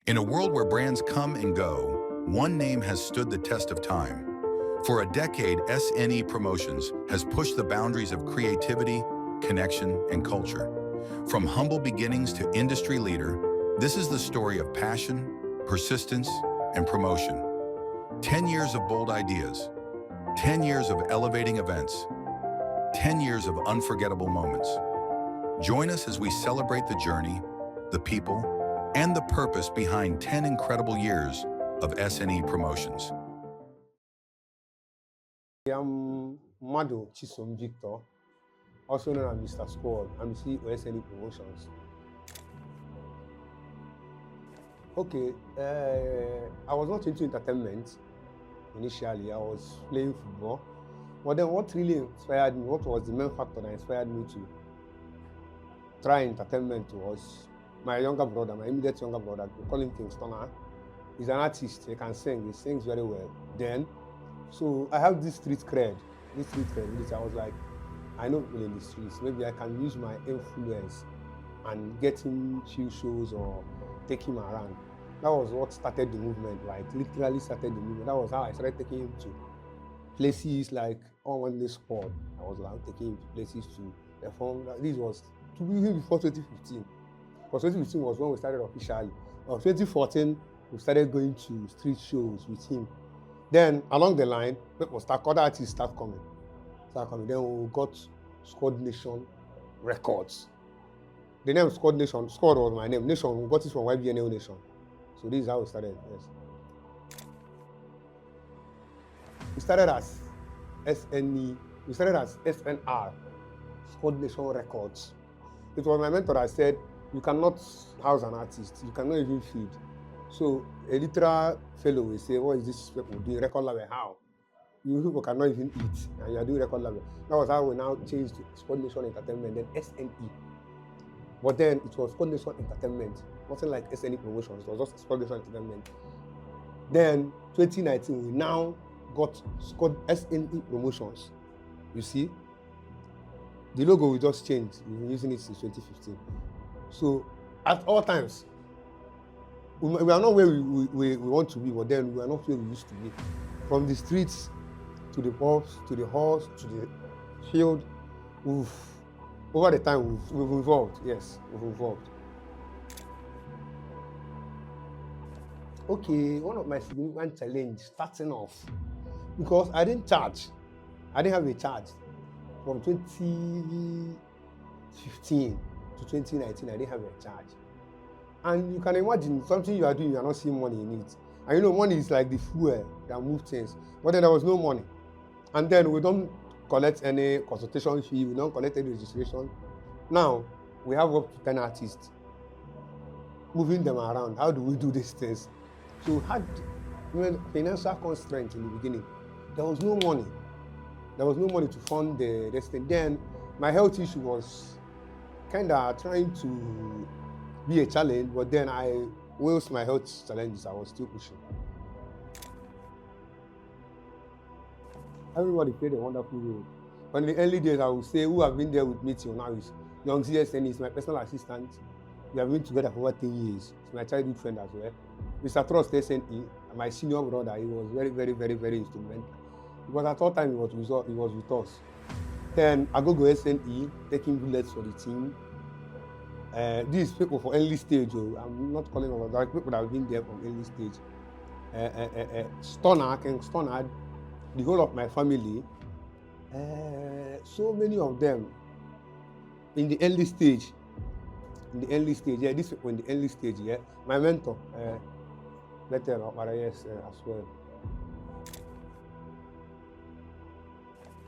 In a world where brands come and go, one name has stood the test of time. For a decade, SNE Promotions has pushed the boundaries of creativity, connection, and culture. From humble beginnings to industry leader, this is the story of passion, persistence, and promotion. 10 years of bold ideas, 10 years of elevating events, 10 years of unforgettable moments. Join us as we celebrate the journey, the people, and the purpose behind 10 incredible years of SNE Promotions. I am Mado Chisom Victor, also known as Mr. Squad. I'm the CEO of SNE Promotions. Okay, I was not into entertainment initially. I was playing football. But then what really inspired me, what was the main factor that inspired me to try entertainment was my younger brother, my immediate younger brother. We call him King Stunner. He's an artist, he can sing, he sings very well. Then, so I have this street cred, which I was like, I know people in the streets, maybe I can use my influence and get him few shows or take him around. That was what started the movement, like literally started the movement. That was how I started taking him to places like on one day sport. I was like taking him to places to perform. This was even before 2015. Because 2015 was when we started officially. 2014, we started going to street shows with him. Then along the line, other artists start coming. Then we got Squad Nation Records. The name Squad Nation, Squad was my name. Nation, we got it from YBNL Nation. So this is how we started, yes. We started as SNE, we started as SNR, Squad Nation Records. It was my mentor that said, you cannot house an artist, you cannot even feed. So a literal fellow will say, what is this people doing record label? How? You people cannot even eat and you are doing record label. That was how we now changed to Squad Nation Entertainment, then SNE. But then it was Squad Nation Entertainment, nothing like SNE Promotions, it was just Squad Nation Entertainment. Then 2019, we now got Squad SNE Promotions. You see? The logo we just changed, we've been using it since 2015. So at all times, we are not where we want to be, but then we are not where we used to be. From the streets to the pubs, to the halls, to the field, over the time we've evolved. Yes, we've evolved. Okay, one of my significant challenges starting off, because I didn't charge. I didn't have a charge. From 2015 to 2019, I didn't have a charge. And you can imagine something you are doing, you are not seeing money in it. And you know, money is like the fuel that moves things. But then there was no money. And then we don't collect any consultation fee, we don't collect any registration. Now, we have up to 10 artists moving them around. How do we do these things? So we had financial constraints in the beginning. There was no money. There was no money to fund the rest. Then my health issue was kind of trying to be a challenge, but then whilst my health challenges, I was still pushing. Everybody played a wonderful role. But in the early days, I would say, who have been there with me till now is Young CSN, is my personal assistant. We have been together for over 10 years. He's my childhood friend as well. Mr. Trust SNE, my senior brother, he was very, very, very, very instrumental. Because at all time he was with us. Then Agogo SNE, taking bullets for the team. These people for early stage, I'm not calling them like people that have been there from early stage. King Stunner, the whole of my family, so many of them in the early stage. These people in the early stage, yeah. My mentor, later as well.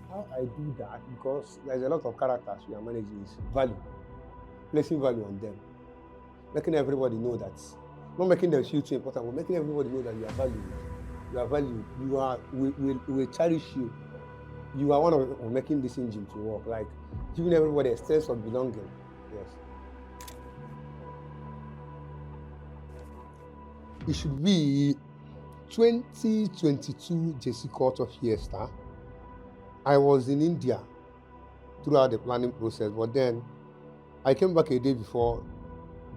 How I do that, because there's a lot of characters we are managing, is value. Placing value on them. Making everybody know that. Not making them feel too important, but making everybody know that you are valued. You are valued. We will cherish you. You are one of making this engine to work. Like giving everybody a sense of belonging. Yes. It should be 2022 JC Culture Fiesta. I was in India throughout the planning process, but then I came back a day before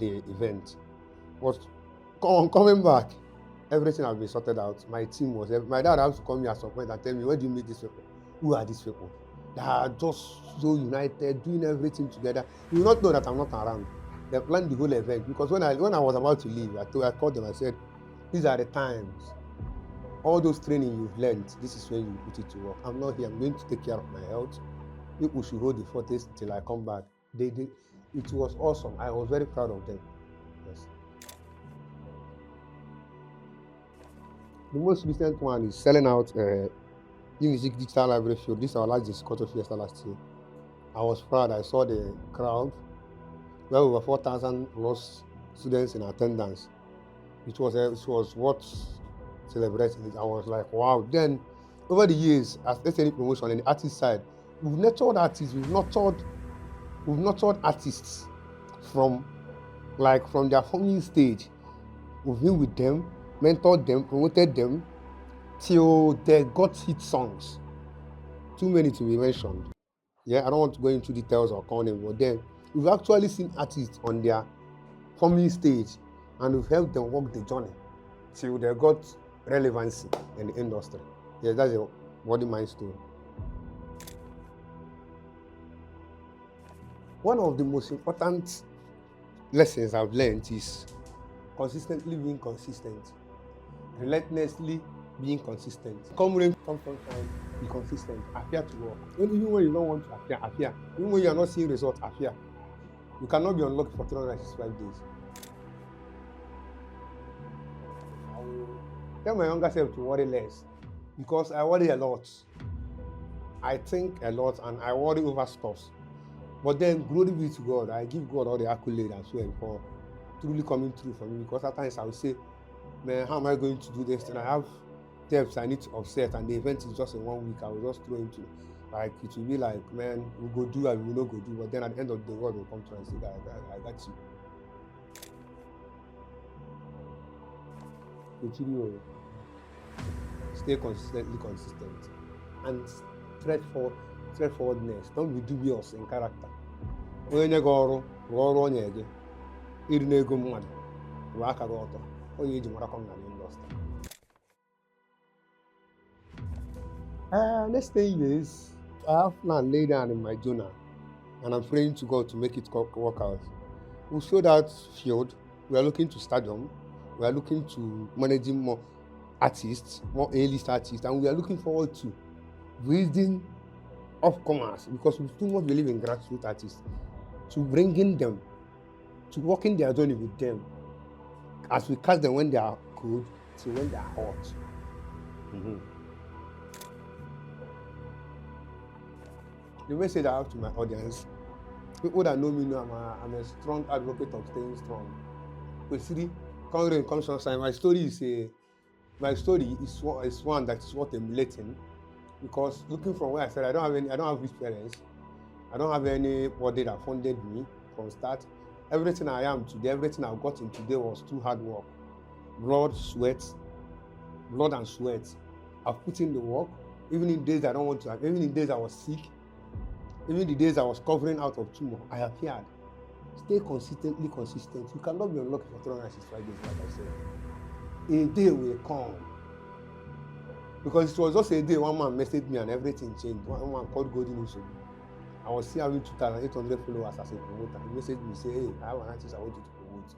the event. But Coming back, everything has been sorted out. My team was, my dad has to come here at some point and tell me, where do you meet these people? Who are these people? They are just so united, doing everything together. You will not know that I'm not around. They planned the whole event because when I was about to leave, I called them. I said, these are the times. All those training you've learned, this is when you put it to work. I'm not here. I'm going to take care of my health. People should hold the fort till I come back. It was awesome. I was very proud of them. Yes. The most recent one is selling out Unizik Digital Library Field. This is our last Discover Fiesta last year. I was proud. I saw the crowd. Well, over 4,000 plus students in attendance. It was what celebrated. I was like, wow. Then, over the years, as SNE promotion on the artist side, we've nurtured artists. We've nurtured artists from their forming stage. We've been with them, mentored them, promoted them till they got hit songs. Too many to be mentioned. Yeah, I don't want to go into details or call them, but then we've actually seen artists on their forming stage and we've helped them walk the journey till they got relevancy in the industry. Yes, that's a body mind story. One of the most important lessons I've learned is consistently being consistent, relentlessly being consistent. Come rain, come sunshine, be consistent, appear to work. Even when you don't want to appear, appear. Even when you are not seeing results, appear. You cannot be unlocked for 365 days. I will tell my younger self to worry less because I worry a lot. I think a lot and I worry over stuff. But then, glory be to God, I give God all the accolade as well for truly coming through for me because at times I will say, man, how am I going to do this? And I have debts I need to offset and the event is just in 1 week. I will just throw into, like, it will be like, man, we'll go do and we'll not go do. But then at the end of the day, God will come to and say, I got you. Continue. Stay consistently consistent and straightforwardness. Don't be dubious in character. Onye nye gị ọrụ, rụọ ọrụ onye gị. Iri n'ego mmadụ, rụọ aka gị ọtọ. Onye eji mara kọm na industry. Next 10 years, I have plan laid down in my journal, and I'm praying to God to make it work out. We'll show that field. We are looking to stadium. We are looking to managing more artists, more A-list artists, and we are looking forward to raising upcomers because we too much believe in grassroots artists, to bringing them, to walking their journey with them, as we catch them when they are cold to when they are hot. Mm-hmm. The message I have to my audience, people that know me know I'm a strong advocate of staying strong. But see, come rain, come sunshine. My story is one that is worth emulating. Because looking from where I started, I don't have rich parents. I don't have anybody that funded me from start. Everything I am today, everything I've gotten today was through hard work. Blood and sweat. I've put in the work, even in days I don't want to, even in days I was sick, even the days I was covering out of tumor, I appeared. Stay consistently consistent. You cannot be unlucky for 365 days, like I said. A day will come. Because it was just a day one man messaged me and everything changed. One man called Golden Uso. I was still having 2,800 followers as a promoter. He messaged me, say, hey, I have an artist I want you to promote.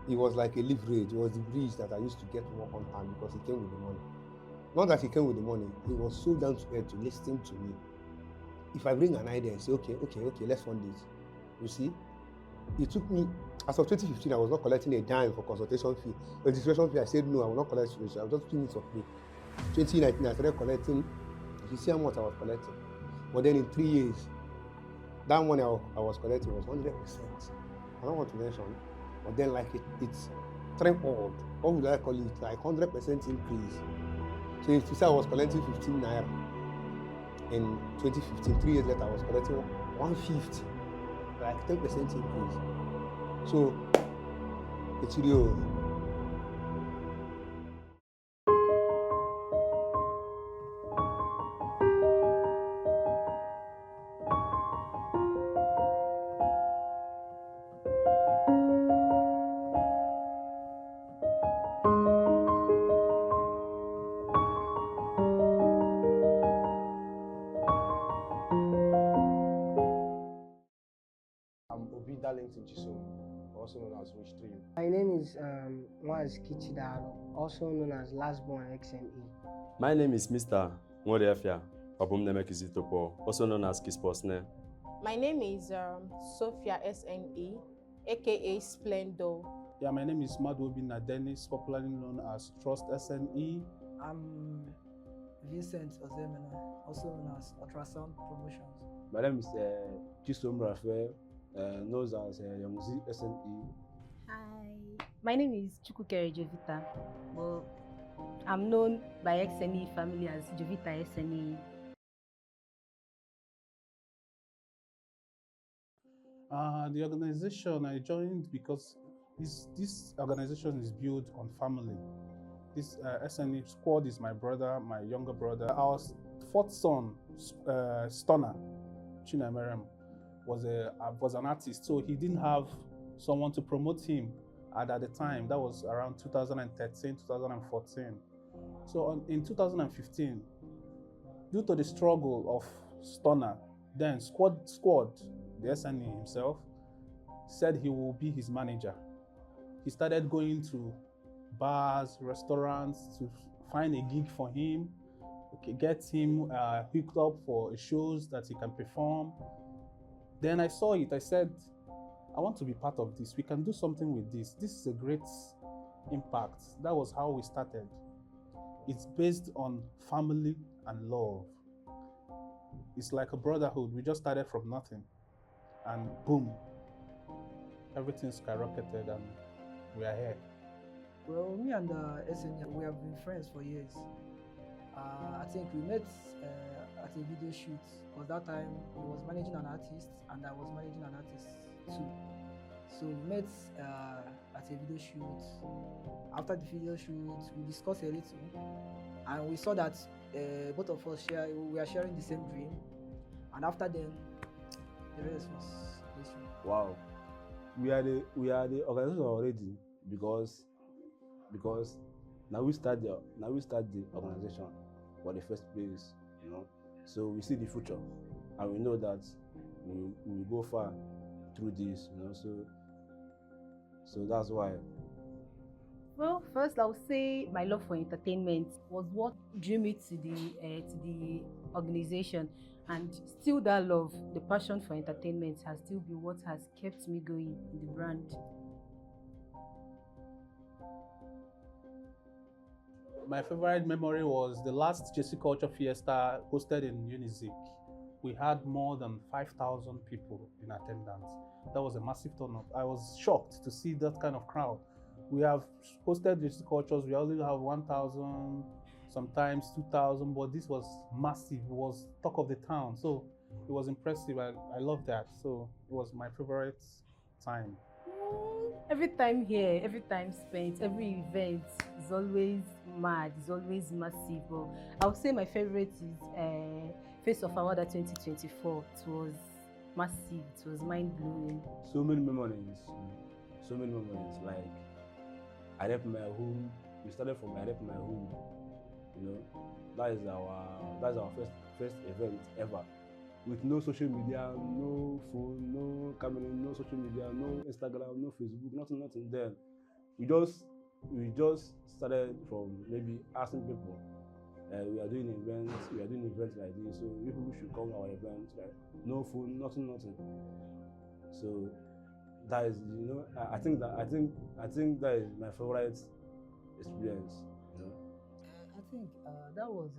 It was like a leverage. It was the bridge that I used to get work on time because he came with the money. Not that he came with the money, he was so down to earth to listen to me. If I bring an idea and say, okay, let's fund it. You see, it took me, as of 2015, I was not collecting a dime for consultation fee. Registration fee, I said, no, I will not collect registration. I was just 2 minutes of free. 2019, I started collecting. You see how much I was collecting. But then in 3 years, that money I was collecting was 100%. I don't want to mention, but then like it's tripled. What would I call it? Like 100% increase. So if you say I was collecting 15 naira in 2015, 3 years later I was collecting 150, like 10% increase. So it's real. Jisung, also known as Rich 3. My name is Mwaz Kichidalo, also known as Lastborn XNE. My name is Mr. Ngoriafia Papumnemekizitopo, also known as Kisposne. My name is Sophia SNE, aka Splendor. Yeah, my name is Madwobina Dennis, popularly known as Trust SNE. I'm Vincent Ozemena, also known as Ultrasound Promotions. My name is Chisom Raphael, known as Youngzi SNE. Hi, my name is Chukukere Jovita. Well, I'm known by XNE family as Jovita SNE. The organization I joined because this organization is built on family. This SNE squad is my brother, my younger brother. Our fourth son, Stunner Chinemerem, was an artist, so he didn't have someone to promote him at the time. That was around 2013, 2014. So in 2015, due to the struggle of Stunner, then squad, the SNE himself, said he will be his manager. He started going to bars, restaurants to find a gig for him, get him hooked up for shows that he can perform. Then I saw it, I said, I want to be part of this. We can do something with this. This is a great impact. That was how we started. It's based on family and love. It's like a brotherhood. We just started from nothing. And boom, everything skyrocketed and we are here. Well, me and SNE, we have been friends for years. I think we met at a video shoot, because that time he was managing an artist and I was managing an artist too. So we met at a video shoot. After the video shoot, we discussed a little and we saw that both of us we are sharing the same dream. And after then, the rest was history. Wow, we are the organization already because now we start the organization for the first place, you know. So we see the future, and we know that we will go far through this, you know. So that's why. Well, first I would say my love for entertainment was what drew me to the organization, and still that love, the passion for entertainment, has still been what has kept me going in the brand. My favorite memory was the last JC Culture Fiesta hosted in Unizik. We had more than 5,000 people in attendance. That was a massive turnout. I was shocked to see that kind of crowd. We have hosted JC Cultures, we only have 1,000, sometimes 2,000, but this was massive. It was talk of the town. So it was impressive. I love that. So it was my favorite time. Every time here, every time spent, every event is always mad, is always massive. But I would say my favorite is Face of Awada 2024. It was massive, it was mind-blowing. So many memories. Like I left my home. We started from I left my home. You know, that is our first event ever. With no social media, no phone, no camera, no social media, no Instagram, no Facebook, nothing there. We just started from maybe asking people, we are doing events like this, so people should come to our events. Like no phone, nothing. So that is, you know, I think that is my favorite experience. You know. I think that was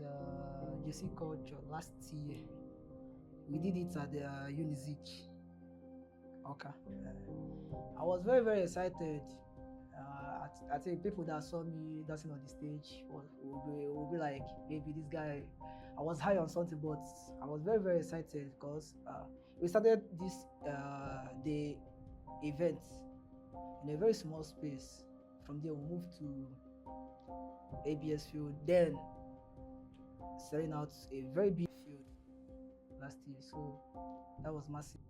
JC Culture last year. We did it at the Unizik. Okay. I was very, very excited. I think people that saw me dancing on the stage will be like, maybe this guy. I was high on something, but I was very, very excited because we started the event in a very small space. From there, we moved to ABS field, then selling out a very big field last year, so that was massive.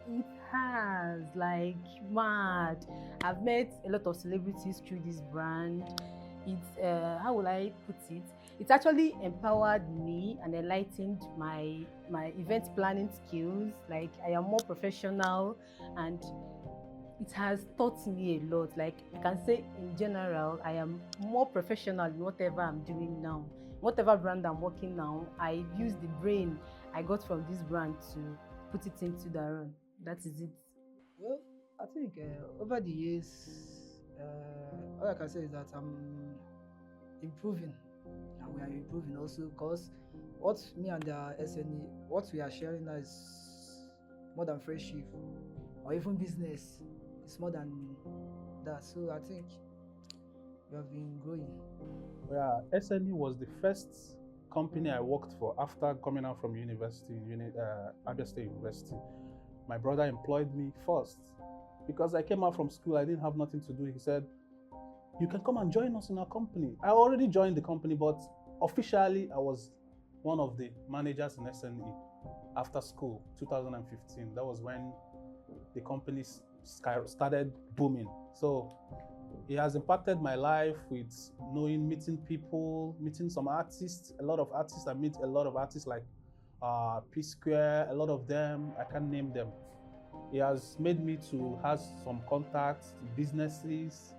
It has, like, mad. I've met a lot of celebrities through this brand. how will I put it? It actually empowered me and enlightened my event planning skills. Like, I am more professional, and it has taught me a lot. Like, I can say in general, I am more professional in whatever I'm doing now. Whatever brand I'm working now, I use the brain I got from this brand to put it into the run. That is it. Well, I think over the years, all I can say is that I'm improving, and we are improving also, because what me and the SNE, what we are sharing now is more than friendship or even business. It's more than that. So I think we have been growing. Yeah, SNE was the first company I worked for after coming out from university in Abia State University. My brother employed me first because I came out from school. I didn't have nothing to do. He said, "You can come and join us in our company." I already joined the company, but officially I was one of the managers in SNE after school, 2015. That was when the company started booming. So it has impacted my life with meeting people, meeting some artists, a lot of artists. I meet a lot of artists like P Square, a lot of them, I can't name them. It has made me to have some contacts, businesses,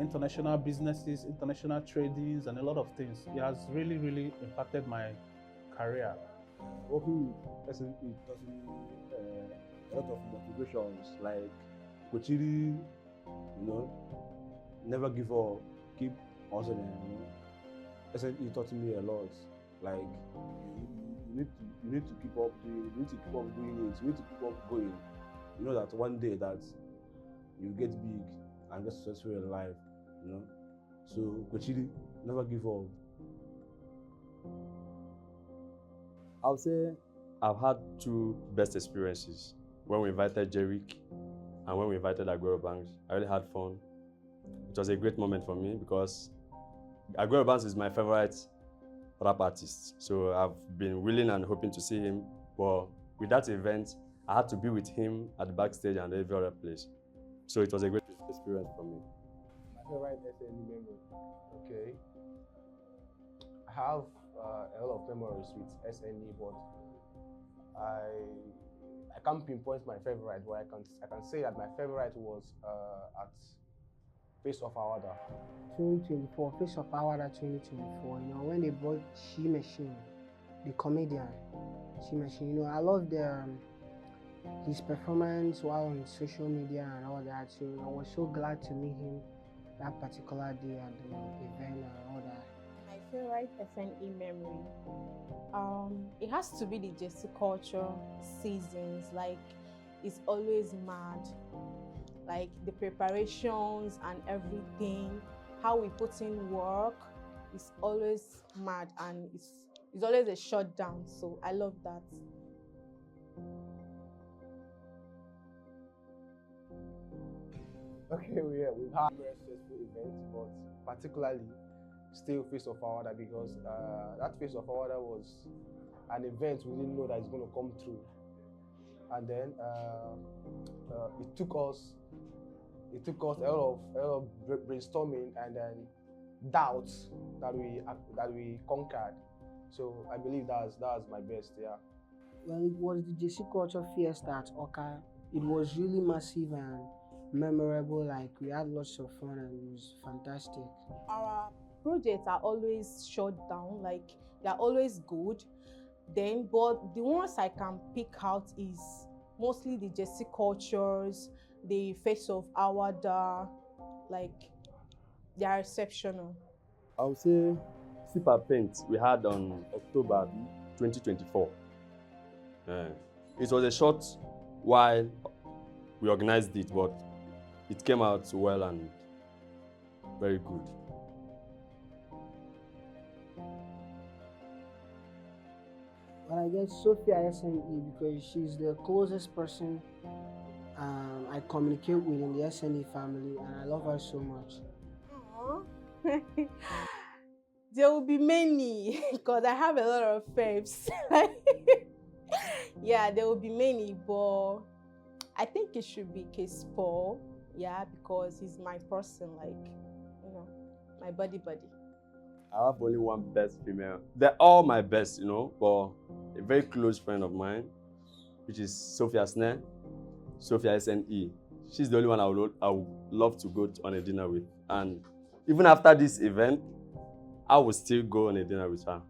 international tradings, and a lot of things. It has really, really impacted my career. Working with SNE taught me a lot of motivations, like Kochiri, never give up, keep hustling. SNE taught me a lot. Like, you need to keep up doing it. You need to keep up going. You know that one day that you get big and get successful in life. So Kochiri, never give up. I would say I've had two best experiences. When we invited Jerick and when we invited Aguero Banks, I really had fun. It was a great moment for me because Aguero Banks is my favorite rap artist. So I've been willing and hoping to see him. But with that event, I had to be with him at the backstage and every other place. So it was a great experience for me. My favorite SNE memory. Okay. I have a lot of memories with SNE, but I can't pinpoint my favorite, but I can say that my favorite was at Face of Awada. 2024, Face of Awada 2024, when they brought She Machine, the comedian, She Machine, I loved his performance while on social media and all that, so I was so glad to meet him that particular day at the event and all that. My favorite SNE memory, it has to be the Jesse culture seasons. Like, it's always mad. Like, the preparations and everything, how we put in work, is always mad, and it's always a shutdown. So I love that. Okay, we've had very successful events, but particularly still Face of Awada, because that Face of Awada was an event we didn't know that it's going to come through, and then it took us a lot of brainstorming and then doubts that we conquered. So I believe that's my best. Yeah. Well, it was the JC Culture Fiesta at Oka. It was really massive and memorable. Like, we had lots of fun and it was fantastic. Our projects are always shut down, like they're always good. But the ones I can pick out is mostly the JC Cultures, the Face of Awada, like they are exceptional. I would say Sip and Paint we had on October 2024. It was a short while we organized it, but it came out well and very good. Well, I guess Sophia SNE, because she's the closest person I communicate with in the SNE family, and I love her so much. There will be many because I have a lot of faves. Yeah, there will be many, but I think it should be Case Paul. Yeah, because he's my person, like, my buddy. I have only one best female. They're all my best, you know, but a very close friend of mine, which is Sne, Sophia SNE. She's the only one I would love to go on a dinner with. And even after this event, I will still go on a dinner with her.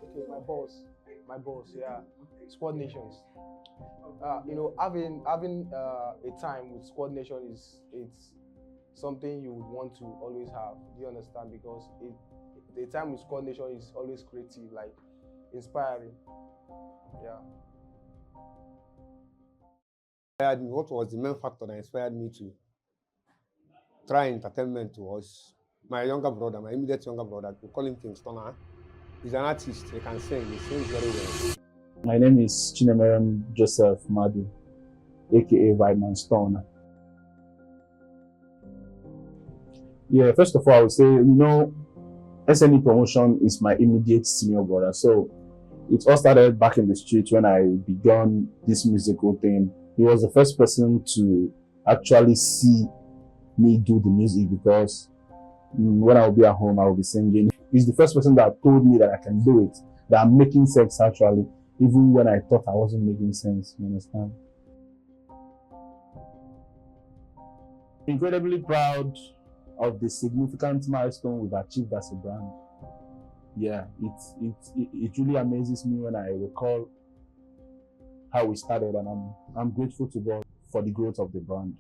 Okay, my boss, yeah, Squad Nations. You know, having a time with Squad Nation it's something you would want to always have. Do you understand? Because the time with Squad Nation is always creative, like inspiring. Yeah. What was the main factor that inspired me to try entertainment was my younger brother, my immediate younger brother. We call him Kingston. He's an artist. He can sing. He sings very well. My name is Joseph Madu, aka Vineman Stone. Yeah, first of all, I would say, you know, SNE Promotion is my immediate senior brother. So it all started back in the street when I began this musical thing. He was the first person to actually see me do the music, because when I will be at home, I will be singing. He's the first person that told me that I can do it, that I'm making sense actually, even when I thought I wasn't making sense, you understand? Incredibly proud of the significant milestone we've achieved as a brand. Yeah, it really amazes me when I recall how we started, and I'm grateful to God for the growth of the brand.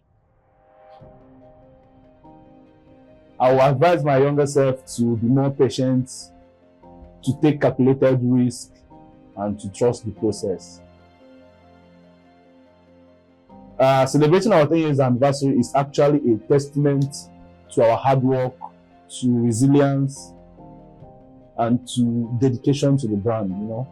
I will advise my younger self to be more patient, to take calculated risk, and to trust the process. Celebrating our 10 years anniversary is actually a testament to our hard work, to resilience, and to dedication to the brand, you know.